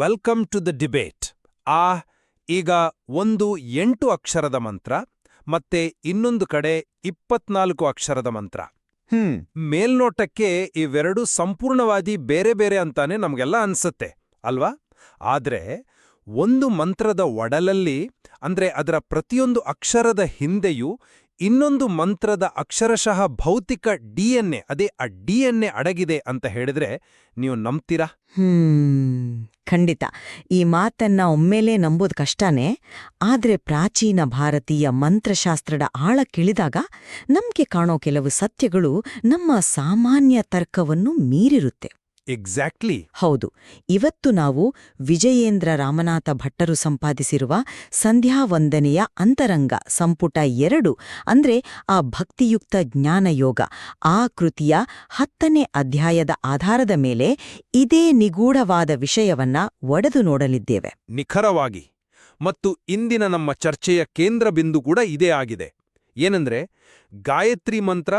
Welcome to the debate. ಈಗ ಒಂದು 8 ಅಕ್ಷರದ ಮಂತ್ರ ಮತ್ತೆ ಇನ್ನೊಂದು ಕಡೆ 24 ಅಕ್ಷರದ ಮಂತ್ರ. ಮೇಲ್ನೋಟಕ್ಕೆ ಇವೆರಡೂ ಸಂಪೂರ್ಣವಾದಿ ಬೇರೆ ಬೇರೆ ಅಂತಾನೆ ನಮಗೆಲ್ಲ ಅನ್ಸತ್ತೆ ಅಲ್ವಾ? ಆದ್ರೆ ಒಂದು ಮಂತ್ರದ ಒಡಲಲ್ಲಿ ಅಂದ್ರೆ ಅದರ ಪ್ರತಿಯೊಂದು ಅಕ್ಷರದ ಹಿಂದೆಯೂ ಇನ್ನೊಂದು ಮಂತ್ರದ ಅಕ್ಷರಶಃ ಭೌತಿಕ ಡಿಎನ್ಎ, ಅದೇ ಆ ಡಿಎನ್ಎ ಅಡಗಿದೆ ಅಂತ ಹೇಳಿದ್ರೆ ನೀವು ನಂಬ್ತೀರಾ? ಖಂಡಿತ. ಈ ಮಾತನ್ನ ಒಮ್ಮೆಲೇ ನಂಬೋದು ಕಷ್ಟನೇ. ಆದ್ರೆ ಪ್ರಾಚೀನ ಭಾರತೀಯ ಮಂತ್ರಶಾಸ್ತ್ರದ ಆಳಕ್ಕಿಳಿದಾಗ ನಮ್ಗೆ ಕಾಣೋ ಕೆಲವು ಸತ್ಯಗಳು ನಮ್ಮ ಸಾಮಾನ್ಯ ತರ್ಕವನ್ನು ಮೀರಿರುತ್ತೆ. ಎಕ್ಸಾಕ್ಟ್ಲಿ. ಹೌದು. ಇವತ್ತು ನಾವು ವಿಜಯೇಂದ್ರ ರಾಮನಾಥ ಭಟ್ಟರು ಸಂಪಾದಿಸಿರುವ ಸಂಧ್ಯಾವಂದನೆಯ ಅಂತರಂಗ ಸಂಪುಟ 2 ಅಂದ್ರೆ ಆ ಭಕ್ತಿಯುಕ್ತ ಜ್ಞಾನಯೋಗ, ಆ ಕೃತಿಯ 10ನೇ ಅಧ್ಯಾಯದ ಆಧಾರದ ಮೇಲೆ ಇದೇ ನಿಗೂಢವಾದ ವಿಷಯವನ್ನ ಒಡೆದು ನೋಡಲಿದ್ದೇವೆ. ನಿಖರವಾಗಿ. ಮತ್ತು ಇಂದಿನ ನಮ್ಮ ಚರ್ಚೆಯ ಕೇಂದ್ರ ಬಿಂದು ಕೂಡ ಇದೇ ಆಗಿದೆ. ಏನಂದ್ರೆ ಗಾಯತ್ರಿ ಮಂತ್ರ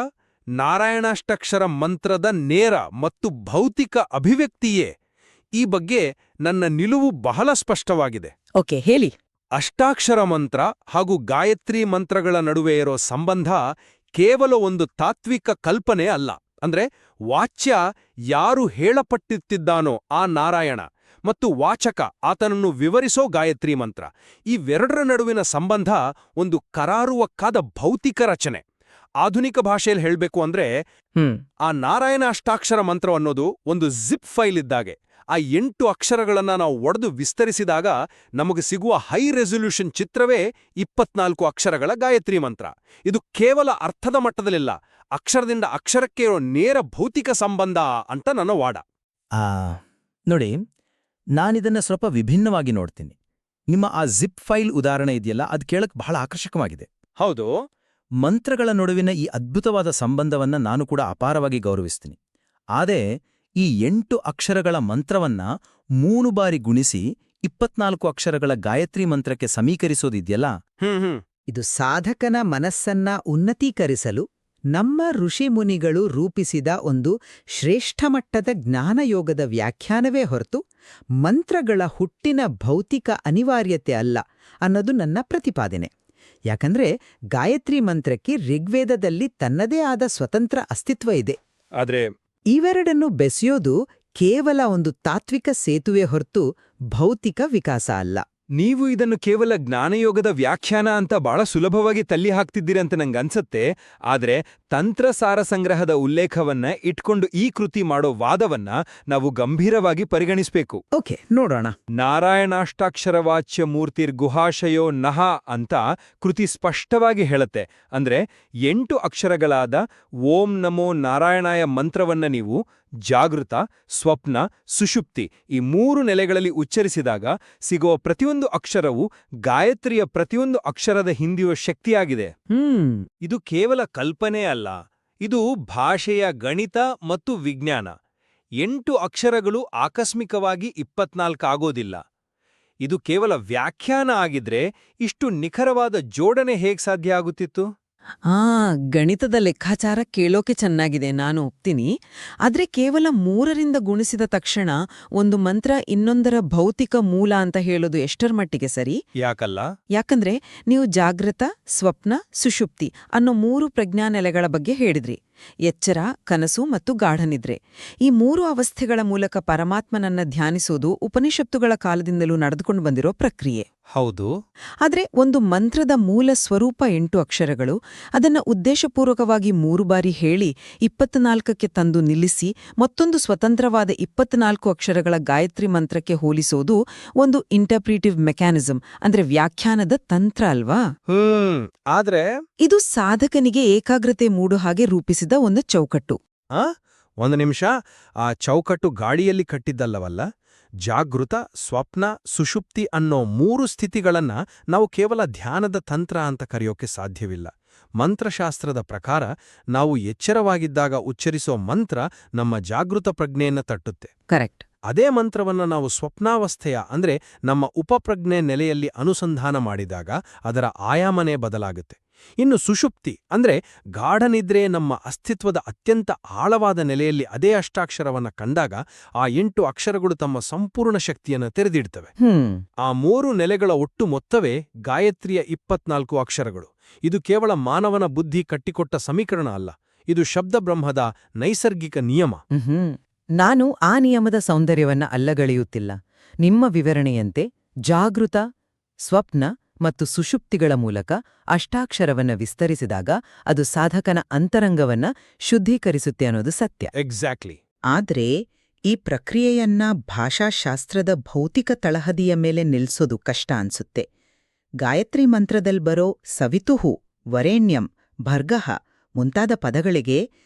ನಾರಾಯಣಾಷ್ಟಕ್ಷರ ಮಂತ್ರದ ನೇರ ಮತ್ತು ಭೌತಿಕ ಅಭಿವ್ಯಕ್ತಿಯೇ. ಈ ಬಗ್ಗೆ ನನ್ನ ನಿಲುವು ಬಹಳ ಸ್ಪಷ್ಟವಾಗಿದೆ. ಓಕೆ, ಹೇಳಿ. ಅಷ್ಟಾಕ್ಷರ ಮಂತ್ರ ಹಾಗೂ ಗಾಯತ್ರಿ ಮಂತ್ರಗಳ ನಡುವೆ ಇರೋ ಸಂಬಂಧ ಕೇವಲ ಒಂದು ತಾತ್ವಿಕ ಕಲ್ಪನೆ ಅಲ್ಲ. ಅಂದ್ರೆ ವಾಚ್ಯ ಯಾರು ಹೇಳಪಟ್ಟಿರ್ತಿದ್ದಾನೋ ಆ ನಾರಾಯಣ ಮತ್ತು ವಾಚಕ ಆತನನ್ನು ವಿವರಿಸೋ ಗಾಯತ್ರಿ ಮಂತ್ರ, ಇವೆರಡರ ನಡುವಿನ ಸಂಬಂಧ ಒಂದು ಕರಾರುವಕ್ಕಾದ ಭೌತಿಕ ರಚನೆ. ಆಧುನಿಕ ಭಾಷೆಯಲ್ಲಿ ಹೇಳಬೇಕು ಅಂದ್ರೆ ಆ ನಾರಾಯಣ ಅಷ್ಟಾಕ್ಷರ ಮಂತ್ರ ಅನ್ನೋದು ಒಂದು ಜಿಪ್ ಫೈಲ್ ಇದ್ದಾಗೆ. ಆ 8 ಅಕ್ಷರಗಳನ್ನ ನಾವು ಒಡೆದು ವಿಸ್ತರಿಸಿದಾಗ ನಮಗೆ ಸಿಗುವ ಹೈ ರೆಸಲ್ಯೂಷನ್ ಚಿತ್ರವೇ 24 ಅಕ್ಷರಗಳ ಗಾಯತ್ರಿ ಮಂತ್ರ. ಇದು ಕೇವಲ ಅರ್ಥದ ಮಟ್ಟದಲ್ಲಿಲ್ಲ, ಅಕ್ಷರದಿಂದ ಅಕ್ಷರಕ್ಕೆ ಇರೋ ನೇರ ಭೌತಿಕ ಸಂಬಂಧ ಅಂತ ನನ್ನ ವಾದ. ನೋಡಿ, ನಾನಿದನ್ನ ಸ್ವಲ್ಪ ವಿಭಿನ್ನವಾಗಿ ನೋಡ್ತೀನಿ. ನಿಮ್ಮ ಆ ಜಿಪ್ ಫೈಲ್ ಉದಾಹರಣೆ ಇದೆಯಲ್ಲ, ಅದು ಕೇಳಕ್ ಬಹಳ ಆಕರ್ಷಕವಾಗಿದೆ. ಹೌದು. ಮಂತ್ರಗಳ ನಡುವಿನ ಈ ಅದ್ಭುತವಾದ ಸಂಬಂಧವನ್ನ ನಾನು ಕೂಡ ಅಪಾರವಾಗಿ ಗೌರವಿಸ್ತೀನಿ. ಆದರೆ ಈ 8 ಅಕ್ಷರಗಳ ಮಂತ್ರವನ್ನ 3 ಬಾರಿ ಗುಣಿಸಿ 24 ಅಕ್ಷರಗಳ ಗಾಯತ್ರಿ ಮಂತ್ರಕ್ಕೆ ಸಮೀಕರಿಸೋದಿದೆಯಲ್ಲ, ಇದು ಸಾಧಕನ ಮನಸ್ಸನ್ನ ಉನ್ನತೀಕರಿಸಲು ನಮ್ಮ ಋಷಿಮುನಿಗಳು ರೂಪಿಸಿದ ಒಂದು ಶ್ರೇಷ್ಠಮಟ್ಟದ ಜ್ಞಾನಯೋಗದ ವ್ಯಾಖ್ಯಾನವೇ ಹೊರತು ಮಂತ್ರಗಳ ಹುಟ್ಟಿನ ಭೌತಿಕ ಅನಿವಾರ್ಯತೆ ಅಲ್ಲ ಅನ್ನೋದು ನನ್ನ ಪ್ರತಿಪಾದನೆ. ಯಾಕಂದ್ರೆ ಗಾಯತ್ರಿ ಮಂತ್ರಕ್ಕೆ ಋಗ್ವೇದದಲ್ಲಿ ತನ್ನದೇ ಆದ ಸ್ವತಂತ್ರ ಅಸ್ತಿತ್ವ ಇದೆ. ಆದ್ರೆ ಇವೆರಡನ್ನು ಬೆಸೆಯೋದು ಕೇವಲ ಒಂದು ತಾತ್ವಿಕ ಸೇತುವೆ ಹೊರತು ಭೌತಿಕ ವಿಕಾಸ ಅಲ್ಲ. ನೀವು ಇದನ್ನು ಕೇವಲ ಜ್ಞಾನಯೋಗದ ವ್ಯಾಖ್ಯಾನ ಅಂತ ಬಹಳ ಸುಲಭವಾಗಿ ತಳ್ಳಿ ಹಾಕ್ತಿದ್ದೀರಂತ ನಂಗನ್ಸತ್ತೆ. ಆದ್ರೆ ತಂತ್ರಸಾರ ಸಂಗ್ರಹದ ಉಲ್ಲೇಖವನ್ನ ಇಟ್ಕೊಂಡು ಈ ಕೃತಿ ಮಾಡೋ ವಾದವನ್ನ ನಾವು ಗಂಭೀರವಾಗಿ ಪರಿಗಣಿಸಬೇಕು. ಓಕೆ, ನೋಡೋಣ. ನಾರಾಯಣಾಷ್ಟಾಕ್ಷರವಾಚ್ಯ ಮೂರ್ತಿರ್ ಗುಹಾಶಯೋ ನಹ ಅಂತ ಕೃತಿ ಸ್ಪಷ್ಟವಾಗಿ ಹೇಳುತ್ತೆ. ಅಂದ್ರೆ 8 ಅಕ್ಷರಗಳಾದ ಓಂ ನಮೋ ನಾರಾಯಣಾಯ ಮಂತ್ರವನ್ನ ನೀವು ಜಾಗೃತ, ಸ್ವಪ್ನ, ಸುಷುಪ್ತಿ ಈ 3 ನೆಲೆಗಳಲ್ಲಿ ಉಚ್ಚರಿಸಿದಾಗ ಸಿಗುವ ಪ್ರತಿಯೊಂದು ಅಕ್ಷರವು ಗಾಯತ್ರಿಯ ಪ್ರತಿಯೊಂದು ಅಕ್ಷರದ ಹಿಂದಿರುವ ಶಕ್ತಿಯಾಗಿದೆ. ಇದು ಕೇವಲ ಕಲ್ಪನೆ ಅಲ್ಲ, ಇದು ಭಾಷೆಯ ಗಣಿತ ಮತ್ತು ವಿಜ್ಞಾನ. 8 ಅಕ್ಷರಗಳು ಆಕಸ್ಮಿಕವಾಗಿ 24 ಆಗೋದಿಲ್ಲ. ಇದು ಕೇವಲ ವ್ಯಾಖ್ಯಾನ ಆಗಿದ್ರೆ ಇಷ್ಟು ನಿಖರವಾದ ಜೋಡಣೆ ಹೇಗೆ ಸಾಧ್ಯ ಆಗುತ್ತಿತ್ತು? ಗಣಿತದ ಲೆಕ್ಕಾಚಾರ ಕೇಳೋಕೆ ಚೆನ್ನಾಗಿದೆ, ನಾನು ಒಪ್ತೀನಿ. ಆದ್ರೆ ಕೇವಲ 3ರಿಂದ ಗುಣಿಸಿದ ತಕ್ಷಣ ಒಂದು ಮಂತ್ರ ಇನ್ನೊಂದರ ಭೌತಿಕ ಮೂಲ ಅಂತ ಹೇಳೋದು ಎಷ್ಟರ ಮಟ್ಟಿಗೆ ಸರಿ? ಯಾಕಲ್ಲ? ಯಾಕಂದ್ರೆ ನೀವು ಜಾಗೃತ, ಸ್ವಪ್ನ, ಸುಷುಪ್ತಿ ಅನ್ನೋ 3 ಪ್ರಜ್ಞಾನೆಲೆಗಳ ಬಗ್ಗೆ ಹೇಳಿದ್ರಿ. ಎಚ್ಚರ, ಕನಸು ಮತ್ತು ಗಾಢನಿದ್ರೆ. ಈ 3 ಅವಸ್ಥೆಗಳ ಮೂಲಕ ಪರಮಾತ್ಮನನ್ನ ಧ್ಯಾನಿಸೋದು ಉಪನಿಷತ್ತುಗಳ ಕಾಲದಿಂದಲೂ ನಡೆದುಕೊಂಡು ಬಂದಿರೋ ಪ್ರಕ್ರಿಯೆ. ಹೌದು. ಆದ್ರೆ ಒಂದು ಮಂತ್ರದ ಮೂಲ ಸ್ವರೂಪ 8 ಅಕ್ಷರಗಳು, ಅದನ್ನ ಉದ್ದೇಶಪೂರ್ವಕವಾಗಿ 3 ಬಾರಿ ಹೇಳಿ 24ಕ್ಕೆ ತಂದು ನಿಲ್ಲಿಸಿ ಮತ್ತೊಂದು ಸ್ವತಂತ್ರವಾದ 24 ಅಕ್ಷರಗಳ ಗಾಯತ್ರಿ ಮಂತ್ರಕ್ಕೆ ಹೋಲಿಸೋದು ಒಂದು ಇಂಟರ್ಪ್ರಿಟಿವ್ ಮೆಕ್ಯಾನಿಸಮ್, ಅಂದ್ರೆ ವ್ಯಾಖ್ಯಾನದ ತಂತ್ರ ಅಲ್ವಾ? ಆದ್ರೆ ಇದು ಸಾಧಕನಿಗೆ ಏಕಾಗ್ರತೆ ಮೂಡು ಹಾಗೆ ರೂಪಿಸಿದ ಒಂದು ಚೌಕಟ್ಟು. ಒಂದು ನಿಮಿಷ, ಆ ಚೌಕಟ್ಟು ಗಾಡಿಯಲ್ಲಿ ಕಟ್ಟಿದ್ದಲ್ಲವಲ್ಲ. ಜಾಗೃತ, ಸ್ವಪ್ನ, ಸುಷುಪ್ತಿ ಅನ್ನೋ 3 ಸ್ಥಿತಿಗಳನ್ನ ನಾವು ಕೇವಲ ಧ್ಯಾನದ ತಂತ್ರ ಅಂತ ಕರೆಯೋಕೆ ಸಾಧ್ಯವಿಲ್ಲ. ಮಂತ್ರಶಾಸ್ತ್ರದ ಪ್ರಕಾರ ನಾವು ಎಚ್ಚರವಾಗಿದ್ದಾಗ ಉಚ್ಚರಿಸೋ ಮಂತ್ರ ನಮ್ಮ ಜಾಗೃತ ಪ್ರಜ್ಞೆಯನ್ನ ತಟ್ಟುತ್ತೆ. ಕರೆಕ್ಟ್. ಅದೇ ಮಂತ್ರವನ್ನ ನಾವು ಸ್ವಪ್ನಾವಸ್ಥೆಯ ಅಂದ್ರೆ ನಮ್ಮ ಉಪಪ್ರಜ್ಞೆ ನೆಲೆಯಲ್ಲಿ ಅನುಸಂಧಾನ ಮಾಡಿದಾಗ ಅದರ ಆಯಾಮನೇ ಬದಲಾಗುತ್ತೆ. ಇನ್ನು ಸುಷುಪ್ತಿ ಅಂದ್ರೆ ಗಾಢನಿದ್ರೆ ನಮ್ಮ ಅಸ್ತಿತ್ವದ ಅತ್ಯಂತ ಆಳವಾದ ನೆಲೆಯಲ್ಲಿ ಅದೇ ಅಷ್ಟಾಕ್ಷರವನ್ನ ಕಂಡಾಗ ಆ 8 ಅಕ್ಷರಗಳು ತಮ್ಮ ಸಂಪೂರ್ಣ ಶಕ್ತಿಯನ್ನು ತೆರೆದಿಡ್ತವೆ. ಆ 3 ನೆಲೆಗಳ ಒಟ್ಟು ಮೊತ್ತವೇ ಗಾಯತ್ರಿಯ 24 ಅಕ್ಷರಗಳು. ಇದು ಕೇವಲ ಮಾನವನ ಬುದ್ಧಿ ಕಟ್ಟಿಕೊಟ್ಟ ಸಮೀಕರಣ ಅಲ್ಲ, ಇದು ಶಬ್ದಬ್ರಹ್ಮದ ನೈಸರ್ಗಿಕ ನಿಯಮ. ನಾನು ಆ ನಿಯಮದ ಸೌಂದರ್ಯವನ್ನ ಅಲ್ಲಗಳೆಯುತ್ತಿಲ್ಲ. ನಿಮ್ಮ ವಿವರಣೆಯಂತೆ ಜಾಗೃತ, ಸ್ವಪ್ನ ಮತ್ತು ಸುಷುಪ್ತಿಗಳ ಮೂಲಕ ಅಷ್ಟಾಕ್ಷರವನ್ನ ವಿಸ್ತರಿಸಿದಾಗ ಅದು ಸಾಧಕನ ಅಂತರಂಗವನ್ನ ಶುದ್ಧೀಕರಿಸುತ್ತೆ ಅನ್ನೋದು ಸತ್ಯ. ಎಕ್ಸಾಕ್ಟ್ಲಿ. ಆದ್ರೆ ಈ ಪ್ರಕ್ರಿಯೆಯನ್ನ ಭಾಷಾಶಾಸ್ತ್ರದ ಭೌತಿಕ ತಳಹದಿಯ ಮೇಲೆ ನಿಲ್ಸೋದು ಕಷ್ಟ ಅನ್ಸುತ್ತೆ. ಗಾಯತ್ರಿ ಮಂತ್ರದಲ್ ಬರೋ ಸವಿತುಹು, ವರೇಣ್ಯಂ, ಭರ್ಗಃ ಮುಂತಾದ ಪದಗಳಿಗೆ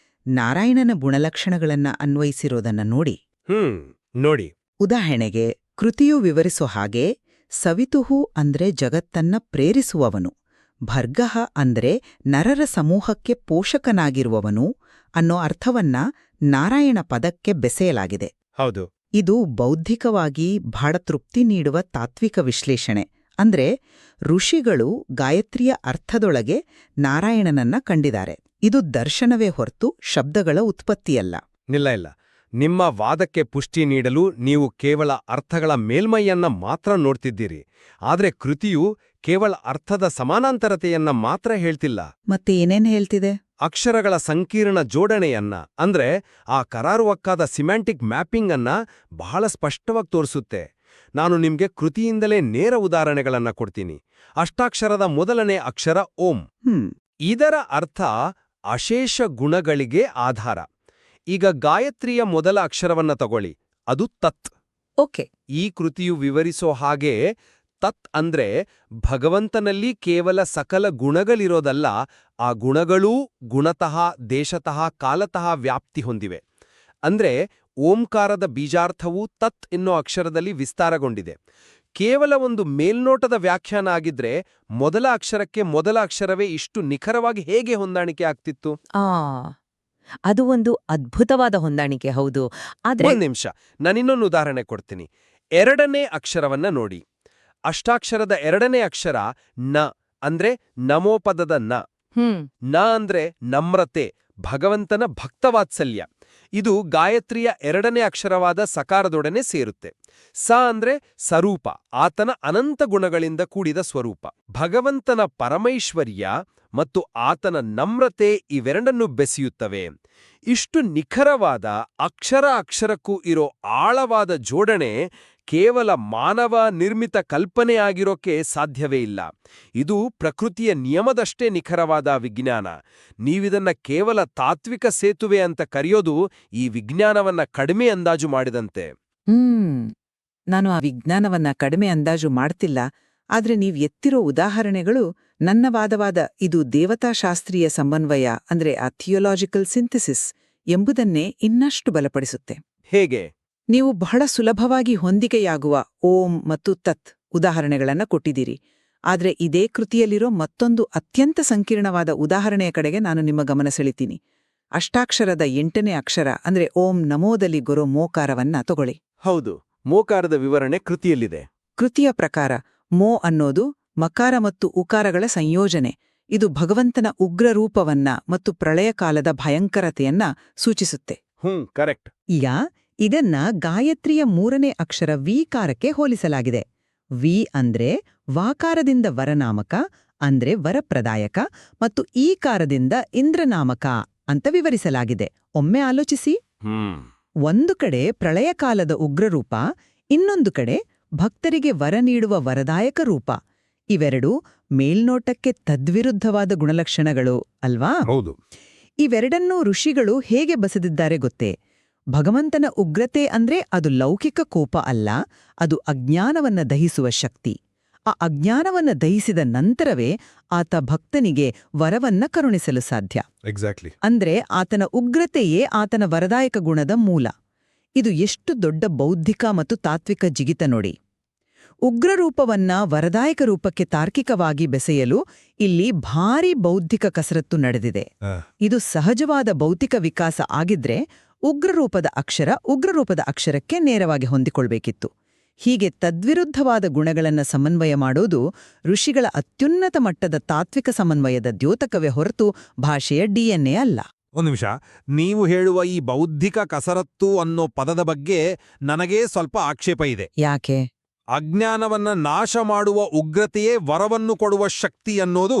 ನಾರಾಯಣನ ಗುಣಲಕ್ಷಣಗಳನ್ನ ಅನ್ವಯಿಸಿರೋದನ್ನ ನೋಡಿ. ನೋಡಿ. ಉದಾಹರಣೆಗೆ ಕೃತಿಯು ವಿವರಿಸೋ ಹಾಗೆ ಸವಿತುಹು ಅಂದ್ರೆ ಜಗತ್ತನ್ನ ಪ್ರೇರಿಸುವವನು, ಭರ್ಗಃ ಅಂದ್ರೆ ನರರ ಸಮೂಹಕ್ಕೆ ಪೋಷಕನಾಗಿರುವವನು ಅನ್ನೋ ಅರ್ಥವನ್ನ ನಾರಾಯಣ ಪದಕ್ಕೆ ಬೆಸೆಯಲಾಗಿದೆ. ಹೌದು. ಇದು ಬೌದ್ಧಿಕವಾಗಿ ಬಹಳ ತೃಪ್ತಿ ನೀಡುವ ತಾತ್ವಿಕ ವಿಶ್ಲೇಷಣೆ. ಅಂದ್ರೆ ಋಷಿಗಳು ಗಾಯತ್ರಿಯ ಅರ್ಥದೊಳಗೆ ನಾರಾಯಣನನ್ನ ಕಂಡಿದ್ದಾರೆ. ಇದು ದರ್ಶನವೇ ಹೊರತು ಶಬ್ದಗಳ ಉತ್ಪತ್ತಿಯಲ್ಲ. ಇಲ್ಲ. ನಿಮ್ಮ ವಾದಕ್ಕೆ ಪುಷ್ಟಿ ನೀಡಲು ನೀವು ಕೇವಲ ಅರ್ಥಗಳ ಮೇಲ್ಮೈಯನ್ನ ಮಾತ್ರ ನೋಡ್ತಿದ್ದೀರಿ. ಆದ್ರೆ ಕೃತಿಯು ಕೇವಲ ಅರ್ಥದ ಸಮಾನಾಂತರತೆಯನ್ನ ಮಾತ್ರ ಹೇಳ್ತಿಲ್ಲ. ಮತ್ತೆ ಏನೇನ್ ಹೇಳ್ತಿದೆ? ಅಕ್ಷರಗಳ ಸಂಕೀರ್ಣ ಜೋಡಣೆಯನ್ನ, ಅಂದ್ರೆ ಆ ಕರಾರುವಕ್ಕಾದ ಸಿಮ್ಯಾಂಟಿಕ್ ಮ್ಯಾಪಿಂಗ್ ಅನ್ನ ಬಹಳ ಸ್ಪಷ್ಟವಾಗಿ ತೋರಿಸುತ್ತೆ. ನಾನು ನಿಮ್ಗೆ ಕೃತಿಯಿಂದಲೇ ನೇರ ಉದಾಹರಣೆಗಳನ್ನ ಕೊಡ್ತೀನಿ. ಅಷ್ಟಾಕ್ಷರದ ಮೊದಲನೇ ಅಕ್ಷರ ಓಂ. ಇದರ ಅರ್ಥ ಅಶೇಷ ಗುಣಗಳಿಗೆ ಆಧಾರ. ಈಗ ಗಾಯತ್ರಿಯ ಮೊದಲ ಅಕ್ಷರವನ್ನ ತಗೊಳ್ಳಿ, ಅದು ತತ್. ಓಕೆ. ಈ ಕೃತಿಯು ವಿವರಿಸೋ ಹಾಗೆ ತತ್ ಅಂದ್ರೆ ಭಗವಂತನಲ್ಲಿ ಕೇವಲ ಸಕಲ ಗುಣಗಳಿರೋದಲ್ಲ, ಆ ಗುಣಗಳೂ ಗುಣತಃ, ದೇಶತಃ, ಕಾಲತಃ ವ್ಯಾಪ್ತಿ ಹೊಂದಿವೆ. ಅಂದ್ರೆ ಓಂಕಾರದ ಬೀಜಾರ್ಥವೂ ತತ್ ಎನ್ನೋ ಅಕ್ಷರದಲ್ಲಿ ವಿಸ್ತಾರಗೊಂಡಿದೆ. ಕೇವಲ ಒಂದು ಮೇಲ್ನೋಟದ ವ್ಯಾಖ್ಯಾನ ಆಗಿದ್ರೆ ಮೊದಲ ಅಕ್ಷರಕ್ಕೆ ಮೊದಲ ಅಕ್ಷರವೇ ಇಷ್ಟು ನಿಖರವಾಗಿ ಹೇಗೆ ಹೊಂದಾಣಿಕೆ ಆಗ್ತಿತ್ತು? ಅದು ಒಂದು ಅದ್ಭುತವಾದ ಹೊಂದಾಣಿಕೆ. ಹೌದು. ಆದ್ರೆ ಒಂದ್ ನಿಮಿಷ, ನಾನಿನ್ನೊಂದು ಉದಾಹರಣೆ ಕೊಡ್ತೀನಿ. ಎರಡನೇ ಅಕ್ಷರವನ್ನ ನೋಡಿ. ಅಷ್ಟಾಕ್ಷರದ ಎರಡನೇ ಅಕ್ಷರ ನ ಅಂದ್ರೆ ನಮೋಪದದ ನ. ನ ಅಂದ್ರೆ ನಮ್ರತೆ, ಭಗವಂತನ ಭಕ್ತವಾತ್ಸಲ್ಯ. ಇದು ಗಾಯತ್ರಿಯ ಎರಡನೇ ಅಕ್ಷರವಾದ ಸಕಾರದೊಡನೆ ಸೇರುತ್ತೆ. ಸ ಅಂದ್ರೆ ಸ್ವರೂಪ, ಆತನ ಅನಂತ ಗುಣಗಳಿಂದ ಕೂಡಿದ ಸ್ವರೂಪ. ಭಗವಂತನ ಪರಮೈಶ್ವರ್ಯ ಮತ್ತು ಆತನ ನಮ್ರತೆ ಇವೆರಡನ್ನೂ ಬೆಸೆಯುತ್ತವೆ. ಇಷ್ಟು ನಿಖರವಾದ ಅಕ್ಷರ ಅಕ್ಷರಕ್ಕೂ ಇರೋ ಆಳವಾದ ಜೋಡಣೆ ಕೇವಲ ಮಾನವ ನಿರ್ಮಿತ ಕಲ್ಪನೆಯಾಗಿರೋಕೆ ಸಾಧ್ಯವೇ ಇಲ್ಲ. ಇದು ಪ್ರಕೃತಿಯ ನಿಯಮದಷ್ಟೇ ನಿಖರವಾದ ವಿಜ್ಞಾನ. ನೀವಿದನ್ನ ಕೇವಲ ತಾತ್ವಿಕ ಸೇತುವೆ ಅಂತ ಕರೆಯೋದು ಈ ವಿಜ್ಞಾನವನ್ನ ಕಡಿಮೆ ಅಂದಾಜು ಮಾಡಿದಂತೆ. ನಾನು ಆ ವಿಜ್ಞಾನವನ್ನ ಕಡಿಮೆ ಅಂದಾಜು ಮಾಡ್ತಿಲ್ಲ. ಆದ್ರೆ ನೀವ್ ಎತ್ತಿರೋ ಉದಾಹರಣೆಗಳು ನನ್ನ ವಾದವಾದ ಇದು ದೇವತಾಶಾಸ್ತ್ರೀಯ ಸಮನ್ವಯ ಅಂದ್ರೆ ಆ ಥಿಯೋಲಾಜಿಕಲ್ ಸಿಂಥೆಸಿಸ್ ಎಂಬುದನ್ನೇ ಇನ್ನಷ್ಟು ಬಲಪಡಿಸುತ್ತೆ. ಹೇಗೆ? ನೀವು ಬಹಳ ಸುಲಭವಾಗಿ ಹೊಂದಿಕೆಯಾಗುವ ಓಂ ಮತ್ತು ತತ್ ಉದಾಹರಣೆಗಳನ್ನ ಕೊಟ್ಟಿದ್ದೀರಿ. ಆದ್ರೆ ಇದೇ ಕೃತಿಯಲ್ಲಿರೋ ಮತ್ತೊಂದು ಅತ್ಯಂತ ಸಂಕೀರ್ಣವಾದ ಉದಾಹರಣೆಯ ಕಡೆಗೆ ನಾನು ನಿಮ್ಮ ಗಮನ ಸೆಳಿತೀನಿ. ಅಷ್ಟಾಕ್ಷರದ 8ನೇ ಅಕ್ಷರ ಅಂದ್ರೆ ಓಂ ನಮೋದಲ್ಲಿ ಗೊರೋ ಮೋಕಾರವನ್ನ ತಗೊಳ್ಳಿ. ಹೌದು, ಮೋಕಾರದ ವಿವರಣೆ ಕೃತಿಯಲ್ಲಿದೆ. ಕೃತಿಯ ಪ್ರಕಾರ ಮೋ ಅನ್ನೋದು ಮಕಾರ ಮತ್ತು ಉಕಾರಗಳ ಸಂಯೋಜನೆ. ಇದು ಭಗವಂತನ ಉಗ್ರ ರೂಪವನ್ನ ಮತ್ತು ಪ್ರಳಯಕಾಲದ ಭಯಂಕರತೆಯನ್ನ ಸೂಚಿಸುತ್ತೆ. ಕರೆಕ್ಟ್. ಈಗ ಇದನ್ನ ಗಾಯತ್ರಿಯ 3ನೇ ಅಕ್ಷರ ವಿಕಾರಕ್ಕೆ ಹೋಲಿಸಲಾಗಿದೆ. ವಿ ಅಂದ್ರೆ ವಾಕಾರದಿಂದ ವರನಾಮಕ ಅಂದ್ರೆ ವರಪ್ರದಾಯಕ ಮತ್ತು ಈಕಾರದಿಂದ ಇಂದ್ರನಾಮಕ ಅಂತ ವಿವರಿಸಲಾಗಿದೆ. ಒಮ್ಮೆ ಆಲೋಚಿಸಿ. ಒಂದು ಕಡೆ ಪ್ರಳಯಕಾಲದ ಉಗ್ರರೂಪ, ಇನ್ನೊಂದು ಕಡೆ ಭಕ್ತರಿಗೆ ವರ ನೀಡುವ ವರದಾಯಕ ರೂಪ. ಇವೆರಡೂ ಮೇಲ್ನೋಟಕ್ಕೆ ತದ್ವಿರುದ್ಧವಾದ ಗುಣಲಕ್ಷಣಗಳು ಅಲ್ವಾ? ಹೌದು. ಇವೆರಡನ್ನೂ ಋಷಿಗಳು ಹೇಗೆ ಬಸದಿದ್ದಾರೆ ಗೊತ್ತೇ? ಭಗವಂತನ ಉಗ್ರತೆ ಅಂದ್ರೆ ಅದು ಲೌಕಿಕ ಕೋಪ ಅಲ್ಲ, ಅದು ಅಜ್ಞಾನವನ್ನ ದಹಿಸುವ ಶಕ್ತಿ. ಆ ಅಜ್ಞಾನವನ್ನ ದಹಿಸಿದ ನಂತರವೇ ಆತ ಭಕ್ತನಿಗೆ ವರವನ್ನ ಕರುಣಿಸಲು ಸಾಧ್ಯ. ಎಕ್ಸಾಕ್ಟ್ಲಿ. ಅಂದ್ರೆ ಆತನ ಉಗ್ರತೆಯೇ ಆತನ ವರದಾಯಕ ಗುಣದ ಮೂಲ. ಇದು ಎಷ್ಟು ದೊಡ್ಡ ಬೌದ್ಧಿಕ ಮತ್ತು ತಾತ್ವಿಕ ಜಿಗಿತ ನೋಡಿ. ಉಗ್ರರೂಪವನ್ನ ವರದಾಯಕ ರೂಪಕ್ಕೆ ತಾರ್ಕಿಕವಾಗಿ ಬೆಸೆಯಲು ಇಲ್ಲಿ ಭಾರೀ ಬೌದ್ಧಿಕ ಕಸರತ್ತು ನಡೆದಿದೆ. ಇದು ಸಹಜವಾದ ಭೌತಿಕ ವಿಕಾಸ ಆಗಿದ್ರೆ ಉಗ್ರರೂಪದ ಅಕ್ಷರ ಉಗ್ರರೂಪದ ಅಕ್ಷರಕ್ಕೆ ನೇರವಾಗಿ ಹೊಂದಿಕೊಳ್ಬೇಕಿತ್ತು. ಹೀಗೆ ತದ್ವಿರುದ್ಧವಾದ ಗುಣಗಳನ್ನ ಸಮನ್ವಯ ಮಾಡೋದು ಋಷಿಗಳ ಅತ್ಯುನ್ನತ ಮಟ್ಟದ ತಾತ್ವಿಕ ಸಮನ್ವಯದ ದ್ಯೋತಕವೇ ಹೊರತು ಭಾಷೆಯ ಡಿಎನ್ಎ ಅಲ್ಲ. ಒಂದು ನಿಮಿಷ, ನೀವು ಹೇಳುವ ಈ ಬೌದ್ಧಿಕ ಕಸರತ್ತು ಅನ್ನೋ ಪದದ ಬಗ್ಗೆ ನನಗೇ ಸ್ವಲ್ಪ ಆಕ್ಷೇಪ ಇದೆ. ಯಾಕೆ? ಅಜ್ಞಾನವನ್ನ ನಾಶ ಮಾಡುವ ಉಗ್ರತೆಯೇ ವರವನ್ನು ಕೊಡುವ ಶಕ್ತಿ ಅನ್ನೋದು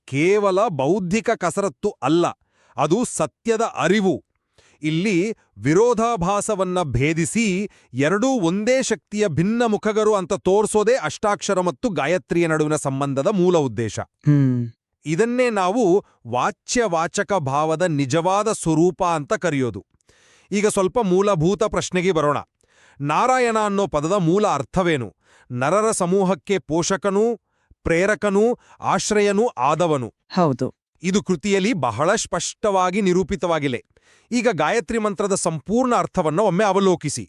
ಕೇವಲ ಬೌದ್ಧಿಕ ಕಸರತ್ತು ಅಲ್ಲ, ಅದು ಸತ್ಯದ ಅರಿವು. ಇಲ್ಲಿ ವಿರೋಧಾಭಾಸವನ್ನ ಭೇದಿಸಿ ಎರಡೂ ಒಂದೇ ಶಕ್ತಿಯ ಭಿನ್ನ ಮುಖಗರು ಅಂತ ತೋರ್ಸೋದೇ ಅಷ್ಟಾಕ್ಷರ ಮತ್ತು ಗಾಯತ್ರಿಯ ನಡುವಿನ ಸಂಬಂಧದ ಮೂಲ ಉದ್ದೇಶ. ಇದನ್ನೇ ನಾವು ವಾಚ್ಯವಾಚಕ ಭಾವದ ನಿಜವಾದ ಸ್ವರೂಪ ಅಂತ ಕರೆಯೋದು. ಈಗ ಸ್ವಲ್ಪ ಮೂಲಭೂತ ಪ್ರಶ್ನೆಗೆ ಬರೋಣ. ನಾರಾಯಣ ಅನ್ನೋ ಪದದ ಮೂಲ ಅರ್ಥವೇನು? ನರರ ಸಮೂಹಕ್ಕೆ ಪೋಷಕನೂ ಪ್ರೇರಕನೂ ಆಶ್ರಯನೂ ಆದವನು. ಹೌದು. ಇದು ಕೃತಿಯಲ್ಲಿ ಬಹಳ ಸ್ಪಷ್ಟವಾಗಿ ನಿರೂಪಿತವಾಗಿಲ್ಲ. ಈಗ ಗಾಯತ್ರಿ ಮಂತ್ರದ ಸಂಪೂರ್ಣ ಅರ್ಥವನ್ನು ಒಮ್ಮೆ ಅವಲೋಕಿಸಿ.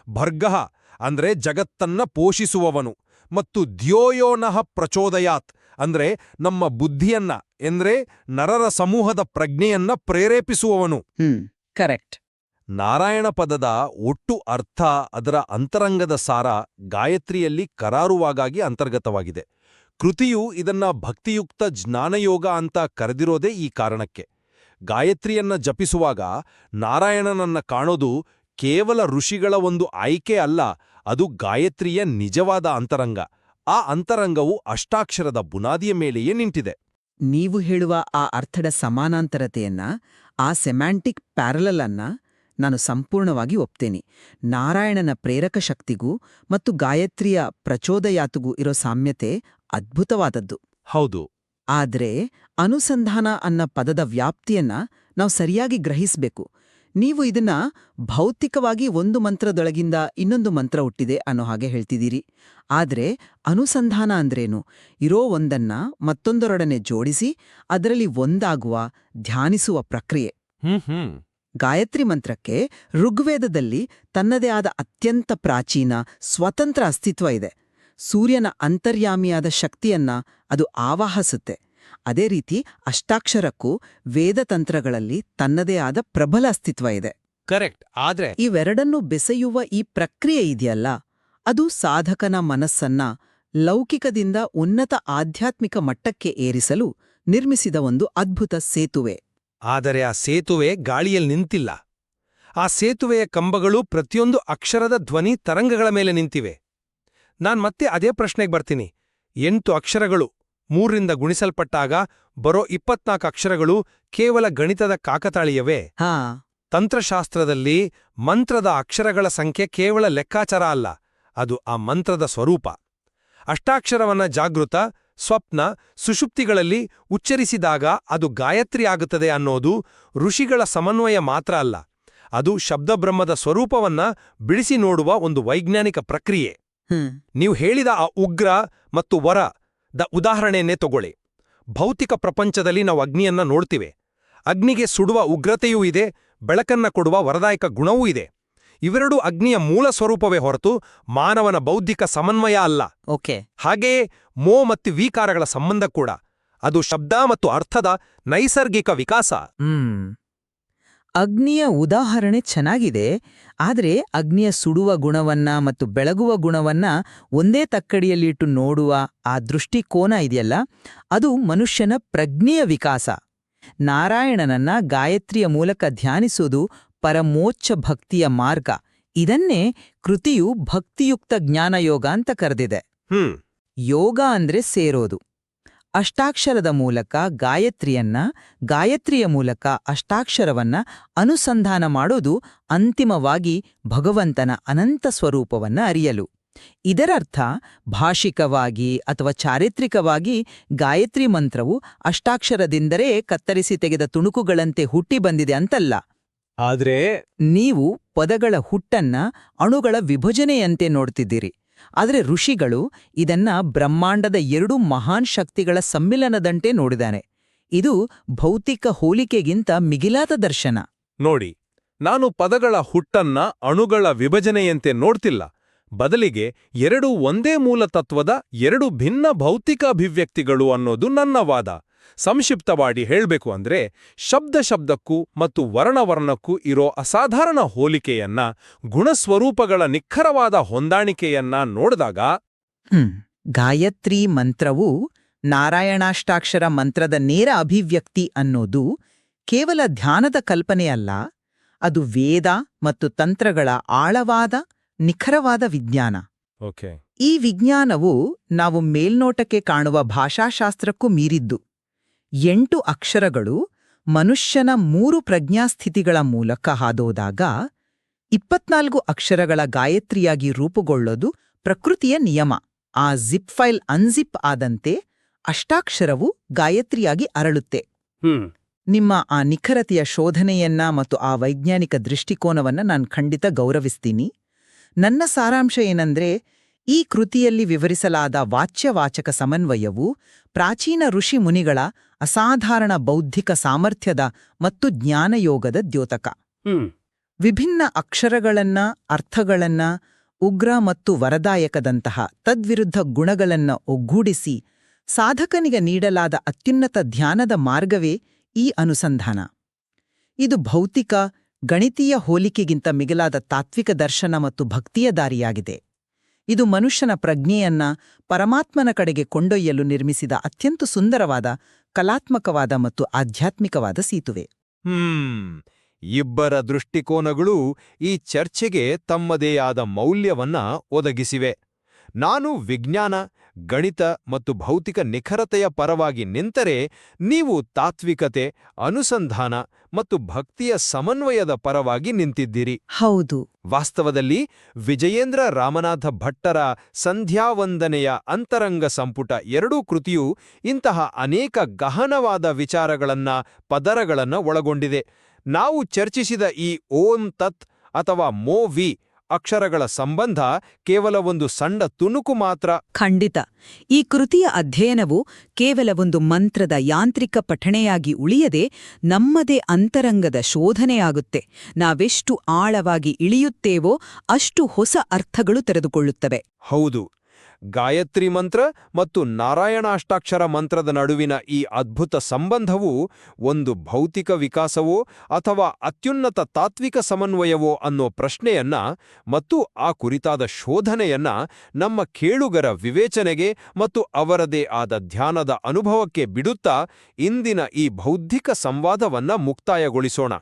ಭರ್ಗಃ ಅಂದ್ರೆ ಜಗತ್ತನ್ನ ಪೋಷಿಸುವವನು, ಮತ್ತು ದ್ಯೋಯೋನಃ ಪ್ರಚೋದಯಾತ್ ಅಂದ್ರೆ ನಮ್ಮ ಬುದ್ಧಿಯನ್ನ ಎಂದ್ರೆ ನರರ ಸಮೂಹದ ಪ್ರಜ್ಞೆಯನ್ನ ಪ್ರೇರೇಪಿಸುವವನು. ಕರೆಕ್ಟ್. ನಾರಾಯಣ ಪದದ ಒಟ್ಟು ಅರ್ಥ, ಅದರ ಅಂತರಂಗದ ಸಾರ ಗಾಯತ್ರಿಯಲ್ಲಿ ಕರಾರುವಾಗಾಗಿ ಅಂತರ್ಗತವಾಗಿದೆ. ಕೃತಿಯು ಇದನ್ನ ಭಕ್ತಿಯುಕ್ತ ಜ್ಞಾನಯೋಗ ಅಂತ ಕರೆದಿರೋದೇ ಈ ಕಾರಣಕ್ಕೆ. ಗಾಯತ್ರಿಯನ್ನ ಜಪಿಸುವಾಗ ನಾರಾಯಣನನ್ನ ಕಾಣೋದು ಕೇವಲ ಋಷಿಗಳ ಒಂದು ಆಯ್ಕೆ ಅಲ್ಲ, ಅದು ಗಾಯತ್ರಿಯ ನಿಜವಾದ ಅಂತರಂಗ. ಆ ಅಂತರಂಗವು ಅಷ್ಟಾಕ್ಷರದ ಬುನಾದಿಯ ಮೇಲೆಯೇ ನಿಂತಿದೆ. ನೀವು ಹೇಳುವ ಆ ಅರ್ಥದ ಸಮಾನಾಂತರತೆಯನ್ನ, ಆ ಸೆಮ್ಯಾಂಟಿಕ್ ಪ್ಯಾರಲಲ್ ಅನ್ನ ನಾನು ಸಂಪೂರ್ಣವಾಗಿ ಒಪ್ತೇನೆ. ನಾರಾಯಣನ ಪ್ರೇರಕ ಶಕ್ತಿಗೂ ಮತ್ತು ಗಾಯತ್ರಿಯ ಪ್ರಚೋದಯಾತುಗೂ ಇರೋ ಸಾಮ್ಯತೆ ಅದ್ಭುತವಾದದ್ದು. ಹೌದು. ಆದ್ರೆ ಅನುಸಂಧಾನ ಅನ್ನ ಪದದ ವ್ಯಾಪ್ತಿಯನ್ನ ನಾವು ಸರಿಯಾಗಿ ಗ್ರಹಿಸ್ಬೇಕು. ನೀವು ಇದನ್ನ ಭೌತಿಕವಾಗಿ ಒಂದು ಮಂತ್ರದೊಳಗಿಂದ ಇನ್ನೊಂದು ಮಂತ್ರ ಹುಟ್ಟಿದೆ ಅನ್ನೋ ಹಾಗೆ ಹೇಳ್ತಿದ್ದೀರಿ. ಆದ್ರೆ ಅನುಸಂಧಾನ ಅಂದ್ರೇನು? ಇರೋ ಒಂದನ್ನ ಮತ್ತೊಂದರೊಡನೆ ಜೋಡಿಸಿ ಅದರಲ್ಲಿ ಒಂದಾಗುವ, ಧ್ಯಾನಿಸುವ ಪ್ರಕ್ರಿಯೆ. ಗಾಯತ್ರಿ ಮಂತ್ರಕ್ಕೆ ಋಗ್ವೇದದಲ್ಲಿ ತನ್ನದೇ ಆದ ಅತ್ಯಂತ ಪ್ರಾಚೀನ ಸ್ವತಂತ್ರ ಅಸ್ತಿತ್ವ ಇದೆ. ಸೂರ್ಯನ ಅಂತರ್ಯಾಮಿಯಾದ ಶಕ್ತಿಯನ್ನ ಅದು ಆವಾಹಿಸುತ್ತೆ. ಅದೇ ರೀತಿ ಅಷ್ಟಾಕ್ಷರಕ್ಕೂ ವೇದತಂತ್ರಗಳಲ್ಲಿ ತನ್ನದೇ ಆದ ಪ್ರಬಲ ಅಸ್ತಿತ್ವ ಇದೆ. ಕರೆಕ್ಟ್. ಆದ್ರೆ ಇವೆರಡನ್ನೂ ಬೆಸೆಯುವ ಈ ಪ್ರಕ್ರಿಯೆ ಇದೆಯಲ್ಲ, ಅದು ಸಾಧಕನ ಮನಸ್ಸನ್ನ ಲೌಕಿಕದಿಂದ ಉನ್ನತ ಆಧ್ಯಾತ್ಮಿಕ ಮಟ್ಟಕ್ಕೆ ಏರಿಸಲು ನಿರ್ಮಿಸಿದ ಒಂದು ಅದ್ಭುತ ಸೇತುವೆ. ಆದರೆ ಆ ಸೇತುವೆ ಗಾಳಿಯಲ್ಲಿ ನಿಂತಿಲ್ಲ. ಆ ಸೇತುವೆಯ ಕಂಬಗಳು ಪ್ರತಿಯೊಂದು ಅಕ್ಷರದ ಧ್ವನಿ ತರಂಗಗಳ ಮೇಲೆ ನಿಂತಿವೆ. ಮತ್ತೆ ಅದೇ ಪ್ರಶ್ನೆಗೆ ಬರ್ತೀನಿ. 8 ಅಕ್ಷರಗಳು 3ರಿಂದ ಗುಣಿಸಲ್ಪಟ್ಟಾಗ ಬರೋ 24 ಅಕ್ಷರಗಳು ಕೇವಲ ಗಣಿತದ ಕಾಕತಾಳೀಯವೇ? ತಂತ್ರಶಾಸ್ತ್ರದಲ್ಲಿ ಮಂತ್ರದ ಅಕ್ಷರಗಳ ಸಂಖ್ಯೆ ಕೇವಲ ಲೆಕ್ಕಾಚಾರ ಅಲ್ಲ, ಅದು ಆ ಮಂತ್ರದ ಸ್ವರೂಪ. ಅಷ್ಟಾಕ್ಷರವನ್ನ ಜಾಗೃತ, ಸ್ವಪ್ನ, ಸುಷುಪ್ತಿಗಳಲ್ಲಿ ಉಚ್ಚರಿಸಿದಾಗ ಅದು ಗಾಯತ್ರಿ ಆಗುತ್ತದೆ ಅನ್ನೋದು ಋಷಿಗಳ ಸಮನ್ವಯ ಮಾತ್ರ ಅಲ್ಲ, ಅದು ಶಬ್ದಬ್ರಹ್ಮದ ಸ್ವರೂಪವನ್ನ ಬಿಡಿಸಿ ನೋಡುವ ಒಂದು ವೈಜ್ಞಾನಿಕ ಪ್ರಕ್ರಿಯೆ. ನೀವು ಹೇಳಿದ ಆ ಉಗ್ರ ಮತ್ತು ವರ ದ ಉದಾಹರಣೆಯನ್ನೇ ತಗೊಳ್ಳಿ. ಭೌತಿಕ ಪ್ರಪಂಚದಲ್ಲಿ ನಾವು ಅಗ್ನಿಯನ್ನ ನೋಡ್ತಿವೆ. ಅಗ್ನಿಗೆ ಸುಡುವ ಉಗ್ರತೆಯೂ ಇದೆ, ಬೆಳಕನ್ನ ಕೊಡುವ ವರದಾಯಕ ಗುಣವೂ ಇದೆ. ಇವೆರಡೂ ಅಗ್ನಿಯ ಮೂಲ ಸ್ವರೂಪವೇ ಹೊರತು ಮಾನವನ ಬೌದ್ಧಿಕ ಸಮನ್ವಯ ಅಲ್ಲ. ಹಾಗೆಯೇ ಮೋ ಮತ್ತು ವಿಕಾರಗಳ ಸಂಬಂಧ ಕೂಡ, ಅದು ಶಬ್ದ ಮತ್ತು ಅರ್ಥದ ನೈಸರ್ಗಿಕ ವಿಕಾಸ. ಅಗ್ನಿಯ ಉದಾಹರಣೆ ಚೆನ್ನಾಗಿದೆ. ಆದರೆ ಅಗ್ನಿಯ ಸುಡುವ ಗುಣವನ್ನ ಮತ್ತು ಬೆಳಗುವ ಗುಣವನ್ನ ಒಂದೇ ತಕ್ಕಡಿಯಲ್ಲಿಟ್ಟು ನೋಡುವ ಆ ದೃಷ್ಟಿಕೋನ ಇದೆಯಲ್ಲ, ಅದು ಮನುಷ್ಯನ ಪ್ರಜ್ಞೆಯ ವಿಕಾಸ. ನಾರಾಯಣನನ್ನ ಗಾಯತ್ರಿಯ ಮೂಲಕ ಧ್ಯಾನಿಸೋದು ಪರಮೋಚ್ಚ ಭಕ್ತಿಯ ಮಾರ್ಗ. ಇದನ್ನೇ ಕೃತಿಯು ಭಕ್ತಿಯುಕ್ತ ಜ್ಞಾನಯೋಗ ಅಂತ ಕರೆದಿದೆ. ಯೋಗ ಅಂದ್ರೆ ಸೇರೋದು. ಅಷ್ಟಾಕ್ಷರದ ಮೂಲಕ ಗಾಯತ್ರಿಯನ್ನ, ಗಾಯತ್ರಿಯ ಮೂಲಕ ಅಷ್ಟಾಕ್ಷರವನ್ನ ಅನುಸಂಧಾನ ಮಾಡೋದು ಅಂತಿಮವಾಗಿ ಭಗವಂತನ ಅನಂತ ಸ್ವರೂಪವನ್ನ ಅರಿಯಲು. ಇದರರ್ಥ ಭಾಷಿಕವಾಗಿ ಅಥವಾ ಚಾರಿತ್ರಿಕವಾಗಿ ಗಾಯತ್ರಿ ಮಂತ್ರವು ಅಷ್ಟಾಕ್ಷರದಿಂದಲೇ ಕತ್ತರಿಸಿ ತೆಗೆದ ತುಣುಕುಗಳಂತೆ ಹುಟ್ಟಿ ಬಂದಿದೆ ಅಂತಲ್ಲ. ಆದ್ರೆ ನೀವು ಪದಗಳ ಹುಟ್ಟನ್ನ ಅಣುಗಳ ವಿಭಜನೆಯಂತೆ ನೋಡ್ತಿದ್ದೀರಿ. ಆದರೆ ಋಷಿಗಳು ಇದನ್ನ ಬ್ರಹ್ಮಾಂಡದ 2 ಮಹಾನ್ ಶಕ್ತಿಗಳ ಸಮ್ಮಿಲನದಂತೆ ನೋಡಿದಾನೆ. ಇದು ಭೌತಿಕ ಹೋಲಿಕೆಗಿಂತ ಮಿಗಿಲಾದ ದರ್ಶನ. ನೋಡಿ, ನಾನು ಪದಗಳ ಹುಟ್ಟನ್ನ ಅಣುಗಳ ವಿಭಜನೆಯಂತೆ ನೋಡ್ತಿಲ್ಲ. ಬದಲಿಗೆ 2 ಒಂದೇ ಮೂಲ ತತ್ವದ 2 ಭಿನ್ನ ಭೌತಿಕ ಅಭಿವ್ಯಕ್ತಿಗಳು ಅನ್ನೋದು ನನ್ನ ವಾದ. ಸಂಕ್ಷಿಪ್ತವಾಗಿ ಹೇಳ್ಬೇಕು ಅಂದ್ರೆ ಶಬ್ದಕ್ಕೂ ಮತ್ತು ವರ್ಣಕ್ಕೂ ಇರೋ ಅಸಾಧಾರಣ ಹೋಲಿಕೆಯನ್ನ, ಗುಣಸ್ವರೂಪಗಳ ನಿಖರವಾದ ಹೊಂದಾಣಿಕೆಯನ್ನ ನೋಡಿದಾಗ ಗಾಯತ್ರಿ ಮಂತ್ರವು ನಾರಾಯಣಾಷ್ಟಾಕ್ಷರ ಮಂತ್ರದ ನೇರ ಅಭಿವ್ಯಕ್ತಿ ಅನ್ನೋದು ಕೇವಲ ಧ್ಯಾನದ ಕಲ್ಪನೆಯಲ್ಲ, ಅದು ವೇದ ಮತ್ತು ತಂತ್ರಗಳ ಆಳವಾದ, ನಿಖರವಾದ ವಿಜ್ಞಾನ. ಓಕೆ. ಈ ವಿಜ್ಞಾನವು ನಾವು ಮೇಲ್ನೋಟಕ್ಕೆ ಕಾಣುವ ಭಾಷಾಶಾಸ್ತ್ರಕ್ಕೂ ಮೀರಿದ್ದು. 8 ಅಕ್ಷರಗಳು ಮನುಷ್ಯನ 3 ಪ್ರಜ್ಞಾಸ್ಥಿತಿಗಳ ಮೂಲಕ ಹಾದೋದಾಗ 24 ಅಕ್ಷರಗಳ ಗಾಯತ್ರಿಯಾಗಿ ರೂಪುಗೊಳ್ಳೋದು ಪ್ರಕೃತಿಯ ನಿಯಮ. ಆ ಜಿಪ್ ಫೈಲ್ ಅನ್ಜಿಪ್ ಆದಂತೆ ಅಷ್ಟಾಕ್ಷರವು ಗಾಯತ್ರಿಯಾಗಿ ಅರಳುತ್ತೆ. ನಿಮ್ಮ ಆ ನಿಖರತೆಯ ಶೋಧನೆಯನ್ನ ಮತ್ತು ಆ ವೈಜ್ಞಾನಿಕ ದೃಷ್ಟಿಕೋನವನ್ನ ನಾನು ಖಂಡಿತ ಗೌರವಿಸ್ತೀನಿ. ನನ್ನ ಸಾರಾಂಶ ಏನಂದ್ರೆ, ಈ ಕೃತಿಯಲ್ಲಿ ವಿವರಿಸಲಾದ ವಾಚ್ಯವಾಚಕ ಸಮನ್ವಯವು ಪ್ರಾಚೀನ ಋಷಿ ಮುನಿಗಳ ಅಸಾಧಾರಣ ಬೌದ್ಧಿಕ ಸಾಮರ್ಥ್ಯದ ಮತ್ತು ಜ್ಞಾನಯೋಗದ ದ್ಯೋತಕ. ವಿಭಿನ್ನ ಅಕ್ಷರಗಳನ್ನ, ಅರ್ಥಗಳನ್ನ, ಉಗ್ರ ಮತ್ತು ವರದಾಯಕದಂತಹ ತದ್ವಿರುದ್ಧ ಗುಣಗಳನ್ನ ಒಗ್ಗೂಡಿಸಿ ಸಾಧಕನಿಗೆ ನೀಡಲಾದ ಅತ್ಯುನ್ನತ ಧ್ಯಾನದ ಮಾರ್ಗವೇ ಈ ಅನುಸಂಧಾನ. ಇದು ಭೌತಿಕ, ಗಣಿತೀಯ ಹೋಲಿಕೆಗಿಂತ ಮಿಗಿಲಾದ ತಾತ್ವಿಕ ದರ್ಶನ ಮತ್ತು ಭಕ್ತಿಯ ದಾರಿಯಾಗಿದೆ. ಇದು ಮನುಷ್ಯನ ಪ್ರಜ್ಞೆಯನ್ನ ಪರಮಾತ್ಮನ ಕಡೆಗೆ ಕೊಂಡೊಯ್ಯಲು ನಿರ್ಮಿಸಿದ ಅತ್ಯಂತ ಸುಂದರವಾದ, ಕಲಾತ್ಮಕವಾದ ಮತ್ತು ಆಧ್ಯಾತ್ಮಿಕವಾದ ಸೇತುವೆ. ಇಬ್ಬರ ದೃಷ್ಟಿಕೋನಗಳೂ ಈ ಚರ್ಚೆಗೆ ತಮ್ಮದೇ ಆದ ಮೌಲ್ಯವನ್ನ ಒದಗಿಸಿವೆ. ನಾನು ವಿಜ್ಞಾನ, ಗಣಿತ ಮತ್ತು ಭೌತಿಕ ನಿಖರತೆಯ ಪರವಾಗಿ ನಿಂತರೆ, ನೀವು ತಾತ್ವಿಕತೆ, ಅನುಸಂಧಾನ ಮತ್ತು ಭಕ್ತಿಯ ಸಮನ್ವಯದ ಪರವಾಗಿ ನಿಂತಿದ್ದೀರಿ. ಹೌದು. ವಾಸ್ತವದಲ್ಲಿ ವಿಜಯೇಂದ್ರ ರಾಮನಾಥ ಭಟ್ಟರ ಸಂಧ್ಯಾವಂದನೆಯ ಅಂತರಂಗ ಸಂಪುಟ 2 ಕೃತಿಯು ಇಂತಹ ಅನೇಕ ಗಹನವಾದ ವಿಚಾರಗಳನ್ನ, ಪದರಗಳನ್ನ ಒಳಗೊಂಡಿದೆ. ನಾವು ಚರ್ಚಿಸಿದ ಈ ಓಂ ತತ್ ಅಥವಾ ಮೋ ವಿ ಅಕ್ಷರಗಳ ಸಂಬಂಧ ಕೇವಲ ಒಂದು ಸಣ್ಣ ತುಣುಕು ಮಾತ್ರ. ಖಂಡಿತ. ಈ ಕೃತಿಯ ಅಧ್ಯಯನವು ಕೇವಲ ಒಂದು ಮಂತ್ರದ ಯಾಂತ್ರಿಕ ಪಠಣೆಯಾಗಿ ಉಳಿಯದೆ ನಮ್ಮದೇ ಅಂತರಂಗದ ಶೋಧನೆಯಾಗುತ್ತೆ. ನಾವೆಷ್ಟು ಆಳವಾಗಿ ಇಳಿಯುತ್ತೇವೋ ಅಷ್ಟು ಹೊಸ ಅರ್ಥಗಳು ತೆರೆದುಕೊಳ್ಳುತ್ತವೆ. ಹೌದು. ಗಾಯತ್ರಿ ಮಂತ್ರ ಮತ್ತು ನಾರಾಯಣಾಷ್ಟಾಕ್ಷರ ಮಂತ್ರದ ನಡುವಿನ ಈ ಅದ್ಭುತ ಸಂಬಂಧವು ಒಂದು ಭೌತಿಕ ವಿಕಾಸವೋ ಅಥವಾ ಅತ್ಯುನ್ನತ ತಾತ್ವಿಕ ಸಮನ್ವಯವೋ ಅನ್ನೋ ಪ್ರಶ್ನೆಯನ್ನ ಮತ್ತು ಆ ಕುರಿತಾದ ಶೋಧನೆಯನ್ನ ನಮ್ಮ ಕೇಳುಗರ ವಿವೇಚನೆಗೆ ಮತ್ತು ಅವರದೇ ಆದ ಧ್ಯಾನದ ಅನುಭವಕ್ಕೆ ಬಿಡುತ್ತಾ ಇಂದಿನ ಈ ಬೌದ್ಧಿಕ ಸಂವಾದವನ್ನ ಮುಕ್ತಾಯಗೊಳಿಸೋಣ.